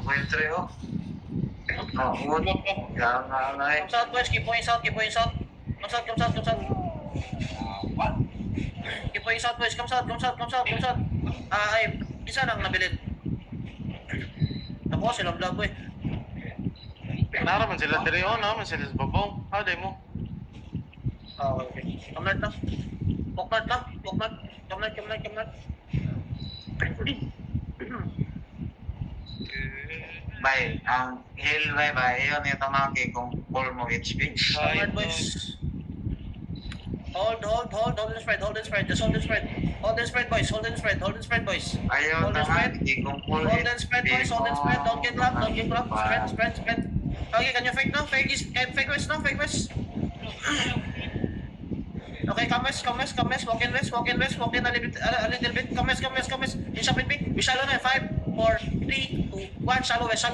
2.3 oh. Wood. Kaya nga eh. Come south, boys. Keep going south. Come south. Keep going south, boys. Come south. Ay, isa lang nabilin. Ako, silang vlog, boy. Naraman sila diri on, man sila sa babaw. Haday mo. Okay. Come north lang. Walk north. Bay, ang hill bay, yun yung tamaki kung full mo HP. Come north, boys. Hold and spread. Just hold and spread. Hold and spread, boys. Ayaw tamaki kung full Hold and spread, boys. Don't get locked. Spread. Okay, can you fake now? Fake west now. Okay, come west. Walk in a little bit. Come west. In sharp and big. We shallow now. 5, 4, 3, 2, 1. Shallow west.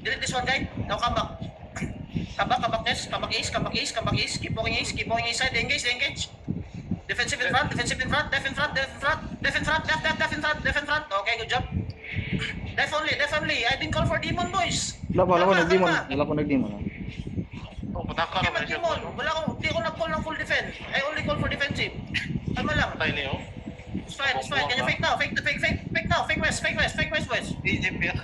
Delete this one, guy. Now come back. Come back east. Keep walking east side. Engage. Defensive in front. Left in front. Okay, good job. Def only. I didn't call for demon, boys. Wala ko nag-demon. Oh, pataka Okay, naman siya. demon. Hindi ko nag-call ng full defense. I only call for defensive. Tama lang. Patay niyo. It's fine. Can you fake now? Fake now. Fake west, boys. Egypt ya.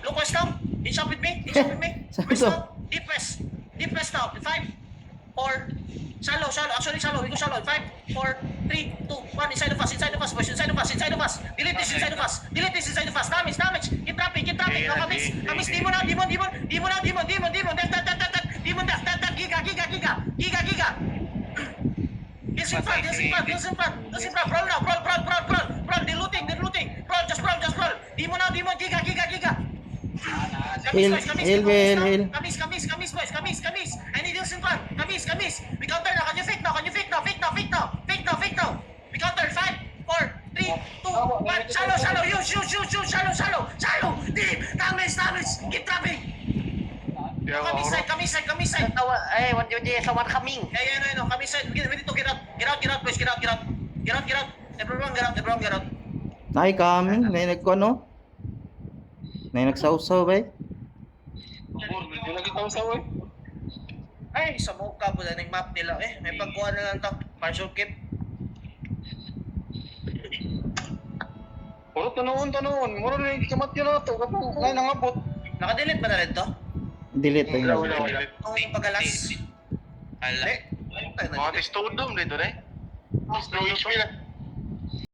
Look west now. Inch up with me. Sabi West ko. now. Deep west now. 5, 4, shallow. Actually shallow. We go shallow. 5, 4, 3, 2, 1. Inside of us, boys. Inside of us. Delete this inside of us. Damage. Keep trapping. No, kamis. Demon out. Demon that. Giga. He's in front. Brawl now. Brawl. They're looting. Brawl. Just brawl. Demon out. Giga. Hill. Kamis, boys. I need heals in front. Kamis. We counter now. Can you fake now? Fake now. We counter. 5, 4, 3, 2, 1. Shallow. Use. Shallow. Deep. Kamis. Keep trapping. Kamis side. Hey, what you do? Someone coming. Yeah, no. Kamis side. We need to get out, boys. Get out. Everyone get out. Nay coming, nay nagkuano? Nay nagsawsaw bay. Hindi lagi tao sa way. Ay, sa mukha po na ng map nila eh. May pagkuha na lang ito. Partial keep. Puro tanong. Muro na yung kamat yun na ito. Kapag ngayon nangabot. Nakadelete ba na rin to? Delete ay. Wala. Ang pagalas. Ala. Ay, Mga testudom dito eh. Testudom.